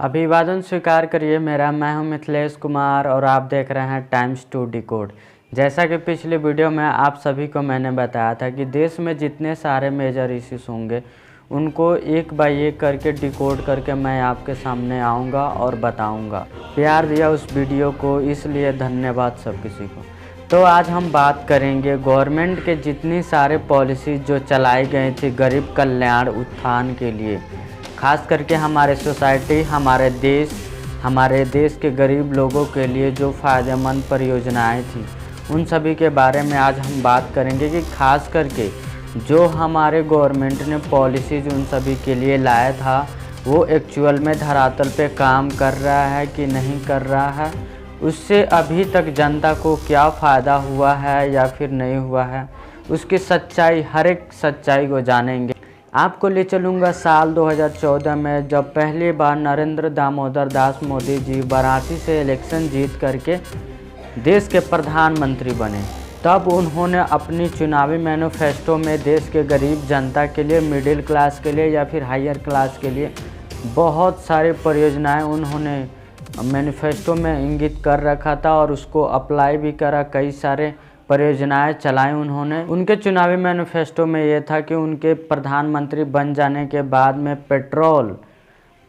अभिवादन स्वीकार करिए। मैं हूं मिथिलेश कुमार और आप देख रहे हैं टाइम्स टू डिकोड। जैसा कि पिछले वीडियो में आप सभी को मैंने बताया था कि देश में जितने सारे मेजर इश्यूज होंगे उनको एक बाय एक करके डिकोड करके मैं आपके सामने आऊंगा और बताऊंगा। प्यार दिया उस वीडियो को, इसलिए धन्यवाद सब किसी को। तो आज हम बात करेंगे गवर्नमेंट के जितनी सारे पॉलिसीज जो चलाई गई थी गरीब कल्याण उत्थान के लिए, खास करके हमारे सोसाइटी, हमारे देश के गरीब लोगों के लिए जो फ़ायदेमंद परियोजनाएं थी उन सभी के बारे में आज हम बात करेंगे कि खास करके जो हमारे गवर्नमेंट ने पॉलिसीज उन सभी के लिए लाया था वो एक्चुअल में धरातल पे काम कर रहा है कि नहीं कर रहा है, उससे अभी तक जनता को क्या फ़ायदा हुआ है या फिर नहीं हुआ है, उसकी सच्चाई, हर एक सच्चाई को जानेंगे। आपको ले चलूँगा साल 2014 में, जब पहली बार नरेंद्र दामोदर दास मोदी जी वाराणसी से इलेक्शन जीत करके देश के प्रधानमंत्री बने। तब उन्होंने अपनी चुनावी मैनिफेस्टो में देश के गरीब जनता के लिए, मिडिल क्लास के लिए या फिर हायर क्लास के लिए बहुत सारी परियोजनाएं उन्होंने मैनिफेस्टो में इंगित कर रखा था और उसको अप्लाई भी करा। कई सारे परियोजनाएं चलाई उन्होंने। उनके चुनावी मैनिफेस्टो में ये था कि उनके प्रधानमंत्री बन जाने के बाद में पेट्रोल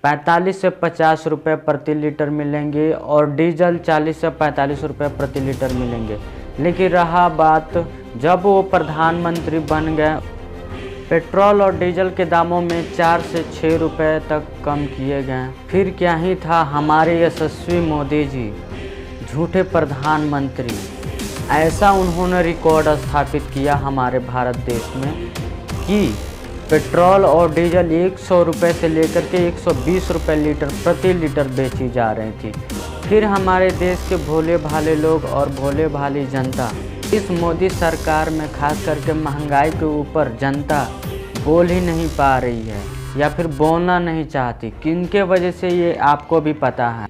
45 से 50 रुपये प्रति लीटर मिलेंगे और डीजल 40 से 45 रुपये प्रति लीटर मिलेंगे। लेकिन रहा बात, जब वो प्रधानमंत्री बन गए, पेट्रोल और डीजल के दामों में 4 से 6 रुपये तक कम किए गए। फिर क्या ही था, हमारे यशस्वी मोदी जी, झूठे प्रधानमंत्री, ऐसा उन्होंने रिकॉर्ड स्थापित किया हमारे भारत देश में कि पेट्रोल और डीजल 100 रुपये से लेकर के 120 रुपये लीटर प्रति लीटर बेची जा रही थी। फिर हमारे देश के भोले भाले लोग और भोले भाली जनता इस मोदी सरकार में खास करके महंगाई के ऊपर जनता बोल ही नहीं पा रही है या फिर बोलना नहीं चाहती। किनके वजह से ये आपको भी पता है।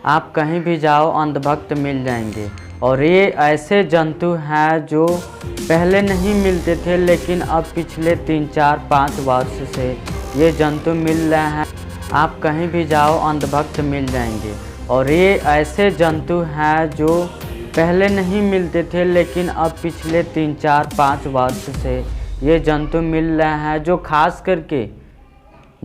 आप कहीं भी जाओ अंधभक्त मिल जाएंगे और ये ऐसे जंतु हैं जो पहले नहीं मिलते थे, लेकिन अब पिछले 3, 4, 5 वर्ष से ये जंतु मिल रहे हैं। आप कहीं भी जाओ अंधभक्त मिल जाएंगे और ये ऐसे जंतु हैं जो पहले नहीं मिलते थे, लेकिन अब पिछले 3, 4, 5 वर्ष से ये जंतु मिल रहे हैं, जो खास करके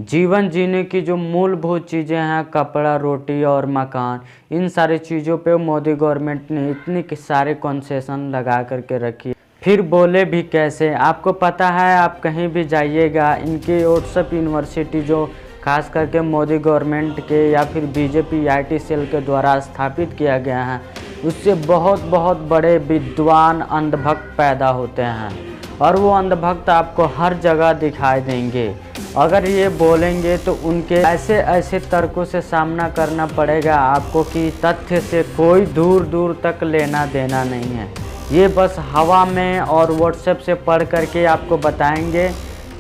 जीवन जीने की जो मूलभूत चीज़ें हैं, कपड़ा, रोटी और मकान, इन सारी चीज़ों पे मोदी गवर्नमेंट ने इतनी सारे कंसेशन लगा करके रखी। फिर बोले भी कैसे, आपको पता है, आप कहीं भी जाइएगा, इनके व्हाट्सएप यूनिवर्सिटी जो खास करके मोदी गवर्नमेंट के या फिर बीजेपी IT सेल के द्वारा स्थापित किया गया है, उससे बहुत बड़े विद्वान अंधभक्त पैदा होते हैं और वो अंधभक्त आपको हर जगह दिखाई देंगे। अगर ये बोलेंगे तो उनके ऐसे तर्कों से सामना करना पड़ेगा आपको कि तथ्य से कोई दूर तक लेना देना नहीं है। ये बस हवा में और व्हाट्सएप से पढ़ करके आपको बताएंगे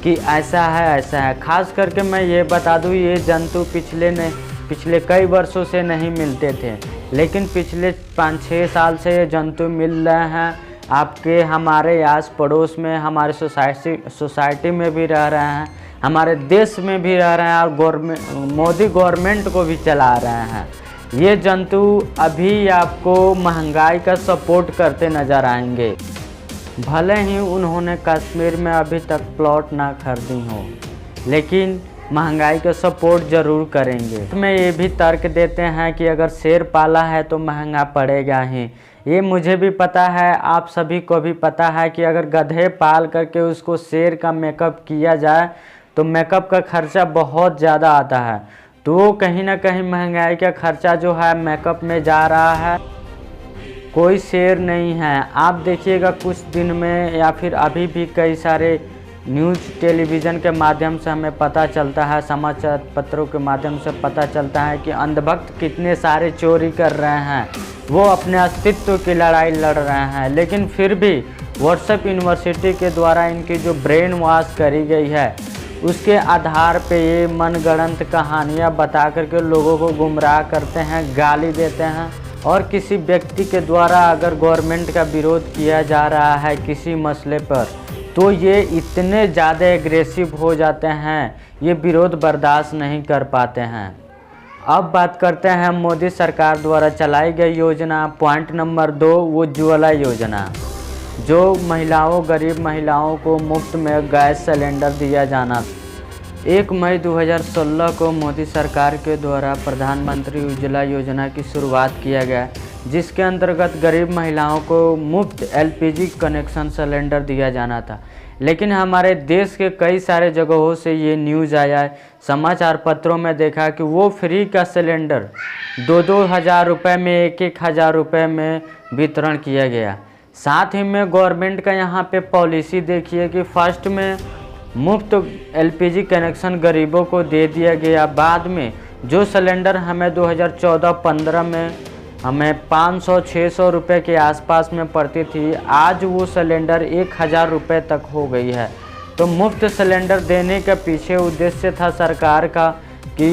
कि ऐसा है। खास करके मैं ये बता दूँ, ये जंतु पिछले कई वर्षों से नहीं मिलते थे, लेकिन पिछले 5-6 साल से ये जंतु मिल रहे हैं। आपके हमारे आस पड़ोस में, हमारे सोसाइटी में भी रह रहे हैं, हमारे देश में भी रह रहे हैं और मोदी गवर्नमेंट को भी चला रहे हैं। ये जंतु अभी आपको महंगाई का सपोर्ट करते नज़र आएंगे। भले ही उन्होंने कश्मीर में अभी तक प्लॉट ना खरीदी हो, लेकिन महंगाई का सपोर्ट ज़रूर करेंगे। इसमें ये भी तर्क देते हैं कि अगर शेर पाला है तो महंगा पड़ेगा ही। ये मुझे भी पता है, आप सभी को भी पता है कि अगर गधे पाल करके उसको शेर का मेकअप किया जाए तो मेकअप का खर्चा बहुत ज़्यादा आता है। तो कहीं ना कहीं महंगाई का खर्चा जो है मेकअप में जा रहा है। कोई शेर नहीं है। आप देखिएगा कुछ दिन में या फिर अभी भी कई सारे न्यूज़ टेलीविज़न के माध्यम से हमें पता चलता है, समाचार पत्रों के माध्यम से पता चलता है कि अंधभक्त कितने सारे चोरी कर रहे हैं, वो अपने अस्तित्व की लड़ाई लड़ रहे हैं। लेकिन फिर भी व्हाट्सएप यूनिवर्सिटी के द्वारा इनकी जो ब्रेन वॉश करी गई है, उसके आधार पे ये मनगढ़ंत कहानियाँ बता करके लोगों को गुमराह करते हैं, गाली देते हैं। और किसी व्यक्ति के द्वारा अगर गवर्नमेंट का विरोध किया जा रहा है किसी मसले पर, तो ये इतने ज़्यादा एग्रेसिव हो जाते हैं, ये विरोध बर्दाश्त नहीं कर पाते हैं। अब बात करते हैं मोदी सरकार द्वारा चलाई गई योजना पॉइंट नंबर 2, उज्ज्वला योजना, जो गरीब महिलाओं को मुफ्त में गैस सिलेंडर दिया जाना। 1 मई 2016 को मोदी सरकार के द्वारा प्रधानमंत्री उज्ज्वला योजना की शुरुआत किया गया, जिसके अंतर्गत गरीब महिलाओं को मुफ्त एलपीजी कनेक्शन सिलेंडर दिया जाना था। लेकिन हमारे देश के कई सारे जगहों से ये न्यूज़ आया है, समाचार पत्रों में देखा कि वो फ्री का सिलेंडर 2-2 हज़ार रुपये में, 1-1 हज़ार रुपये में वितरण किया गया। साथ ही में गवर्नमेंट का यहाँ पे पॉलिसी देखिए कि फर्स्ट में मुफ्त एलपीजी कनेक्शन गरीबों को दे दिया गया। बाद में जो सिलेंडर हमें 2014-15 में हमें 500-600 रुपये के आसपास में पड़ती थी, आज वो सिलेंडर 1,000 रुपये तक हो गई है। तो मुफ्त सिलेंडर देने के पीछे उद्देश्य था सरकार का कि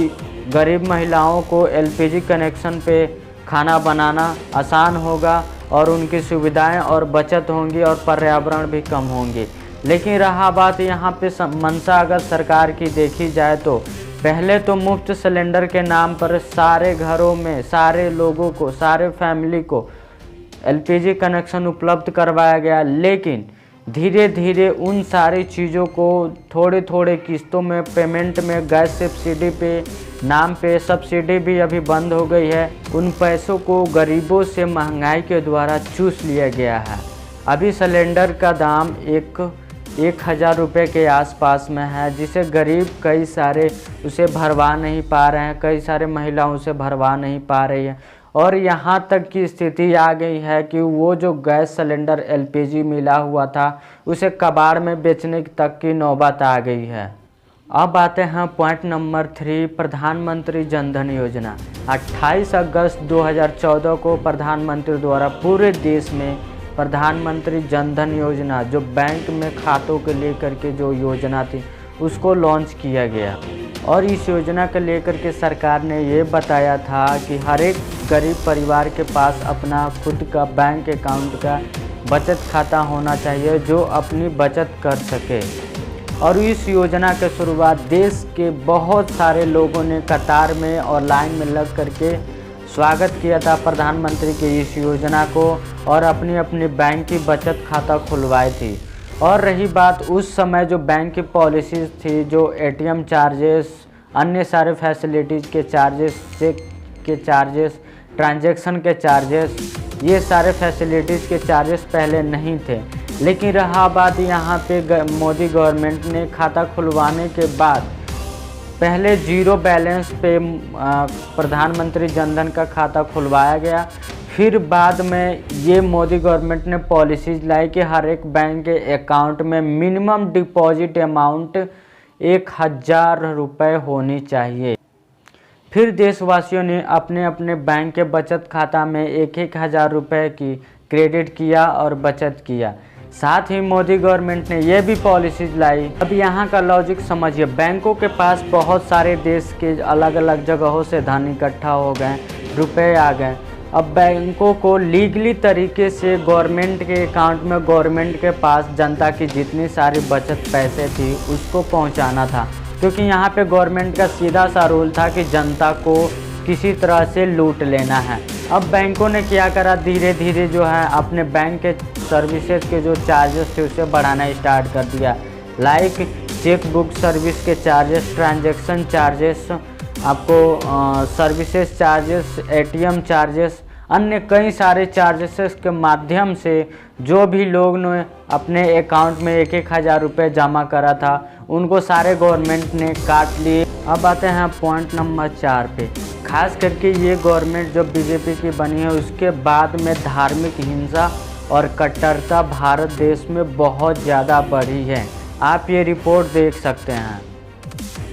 गरीब महिलाओं को एलपीजी कनेक्शन पे खाना बनाना आसान होगा और उनकी सुविधाएं और बचत होंगी और पर्यावरण भी कम होंगी। लेकिन रहा बात यहाँ पे मंशा अगर सरकार की देखी जाए तो पहले तो मुफ्त सिलेंडर के नाम पर सारे घरों में सारे लोगों को, सारे फैमिली को एलपीजी कनेक्शन उपलब्ध करवाया गया। लेकिन धीरे धीरे उन सारी चीज़ों को थोड़े थोड़े किस्तों में पेमेंट में गैस सब्सिडी पे नाम पे सब्सिडी भी अभी बंद हो गई है। उन पैसों को गरीबों से महंगाई के द्वारा चूस लिया गया है। अभी सिलेंडर का दाम 1,000 रुपये के आसपास में है, जिसे गरीब कई सारे उसे भरवा नहीं पा रहे हैं, कई सारे महिलाओं से भरवा नहीं पा रही है। और यहाँ तक की स्थिति आ गई है कि वो जो गैस सिलेंडर एलपीजी मिला हुआ था उसे कबाड़ में बेचने तक की नौबत आ गई है। अब आते हैं पॉइंट नंबर 3, प्रधानमंत्री जन धन योजना। 28 अगस्त 2014 को प्रधानमंत्री द्वारा पूरे देश में प्रधानमंत्री जन धन योजना, जो बैंक में खातों के लेकर के जो योजना थी, उसको लॉन्च किया गया। और इस योजना को लेकर के सरकार ने ये बताया था कि हर एक गरीब परिवार के पास अपना खुद का बैंक अकाउंट का बचत खाता होना चाहिए, जो अपनी बचत कर सके। और इस योजना की शुरुआत देश के बहुत सारे लोगों ने कतार में और लाइन में लग करके स्वागत किया था प्रधानमंत्री की इस योजना को, और अपनी अपनी बैंक की बचत खाता खुलवाई थी। और रही बात उस समय जो बैंक की पॉलिसीज़ थी, जो एटीएम चार्जेस, अन्य सारे फैसिलिटीज़ के चार्जेस, चेक के चार्जेस, ट्रांजैक्शन के चार्जेस, ये सारे फैसिलिटीज़ के चार्जेस पहले नहीं थे। लेकिन रहा बात यहाँ पे मोदी गवर्नमेंट ने खाता खुलवाने के बाद पहले 0 बैलेंस पे प्रधानमंत्री जनधन का खाता खुलवाया गया। फिर बाद में ये मोदी गवर्नमेंट ने पॉलिसीज लाई कि हर एक बैंक के अकाउंट में मिनिमम डिपॉजिट अमाउंट 1,000 रुपये होनी चाहिए। फिर देशवासियों ने अपने अपने बैंक के बचत खाता में 1-1 हज़ार रुपये की क्रेडिट किया और बचत किया। साथ ही मोदी गवर्नमेंट ने यह भी पॉलिसीज लाई। अब यहाँ का लॉजिक समझिए, बैंकों के पास बहुत सारे देश के अलग अलग जगहों से धन इकट्ठा हो गए, रुपए आ गए। अब बैंकों को लीगली तरीके से गवर्नमेंट के अकाउंट में, गवर्नमेंट के पास जनता की जितनी सारी बचत पैसे थी उसको पहुंचाना था, क्योंकि यहाँ पे गवर्नमेंट का सीधा सा रूल था कि जनता को किसी तरह से लूट लेना है। अब बैंकों ने क्या करा, धीरे धीरे जो है अपने बैंक के सर्विसेज के जो चार्जेस थे उसे बढ़ाना स्टार्ट कर दिया। लाइक चेक बुक सर्विस के चार्जेस, ट्रांजैक्शन चार्जेस, आपको सर्विसेज चार्जेस, एटीएम चार्जेस, अन्य कई सारे चार्जेस के माध्यम से जो भी लोग ने अपने अकाउंट में 1-1 हज़ार रुपये जमा करा था उनको सारे गवर्नमेंट ने काट लिए। अब आते हैं पॉइंट नंबर 4 पे। खास करके ये गवर्नमेंट जो बीजेपी की बनी है उसके बाद में धार्मिक हिंसा और कट्टरता भारत देश में बहुत ज़्यादा बढ़ी है। आप ये रिपोर्ट देख सकते हैं।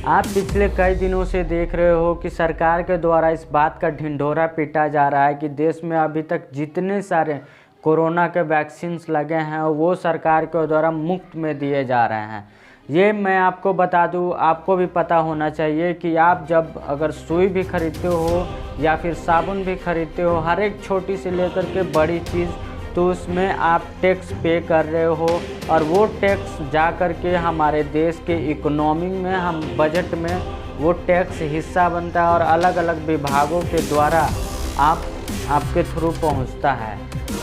आप पिछले कई दिनों से देख रहे हो कि सरकार के द्वारा इस बात का ढिंढोरा पीटा जा रहा है कि देश में अभी तक जितने सारे कोरोना के वैक्सीन्स लगे हैं वो सरकार के द्वारा मुफ्त में दिए जा रहे हैं। ये मैं आपको बता दूं, आपको भी पता होना चाहिए कि आप जब अगर सुई भी खरीदते हो या फिर साबुन भी खरीदते हो, हर एक छोटी से लेकर के बड़ी चीज़, तो उसमें आप टैक्स पे कर रहे हो और वो टैक्स जा कर के हमारे देश के इकोनॉमी में, हम बजट में वो टैक्स हिस्सा बनता है और अलग अलग विभागों के द्वारा आपके थ्रू पहुंचता है।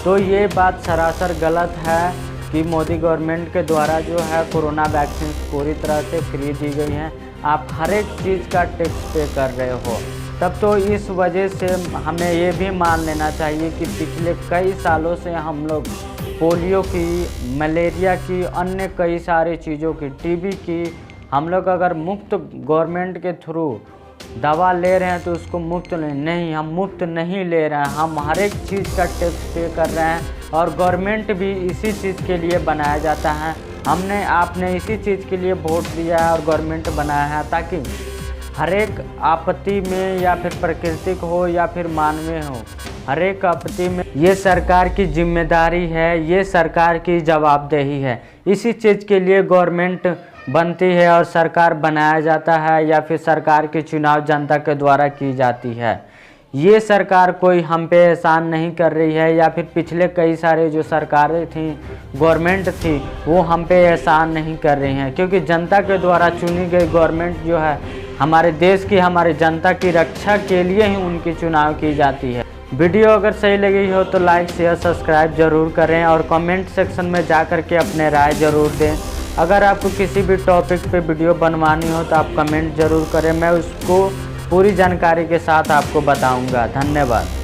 तो ये बात सरासर गलत है कि मोदी गवर्नमेंट के द्वारा जो है कोरोना वैक्सीन पूरी तरह से फ्री दी गई हैं। आप हर एक चीज़ का टैक्स पे कर रहे हो। तब तो इस वजह से हमें ये भी मान लेना चाहिए कि पिछले कई सालों से हम लोग पोलियो की, मलेरिया की, अन्य कई सारी चीज़ों की, टीबी की, हम लोग अगर मुफ्त गवर्नमेंट के थ्रू दवा ले रहे हैं तो उसको मुफ्त नहीं, हम मुफ्त नहीं ले रहे हैं। हम हर एक चीज़ का टैक्स पे कर रहे हैं और गवर्नमेंट भी इसी चीज़ के लिए बनाया जाता है। आपने इसी चीज़ के लिए वोट दिया है और गवर्नमेंट बनाया है ताकि हर एक आपत्ति में, या फिर प्राकृतिक हो या फिर मानवीय हो, हर एक आपत्ति में ये सरकार की जिम्मेदारी है, ये सरकार की जवाबदेही है। इसी चीज़ के लिए गवर्नमेंट बनती है और सरकार बनाया जाता है, या फिर सरकार की चुनाव जनता के द्वारा की जाती है। ये सरकार कोई हम पे एहसान नहीं कर रही है, या फिर पिछले कई सारे जो सरकारें थीं, गवर्नमेंट थी, वो हम पे एहसान नहीं कर रही हैं, क्योंकि जनता के द्वारा चुनी गई गवर्नमेंट जो है हमारे देश की, हमारे जनता की रक्षा के लिए ही उनकी चुनाव की जाती है। वीडियो अगर सही लगी हो तो लाइक, शेयर, सब्सक्राइब जरूर करें और कमेंट सेक्शन में जा कर के अपने राय ज़रूर दें। अगर आपको किसी भी टॉपिक पे वीडियो बनवानी हो तो आप कमेंट ज़रूर करें, मैं उसको पूरी जानकारी के साथ आपको बताऊंगा। धन्यवाद।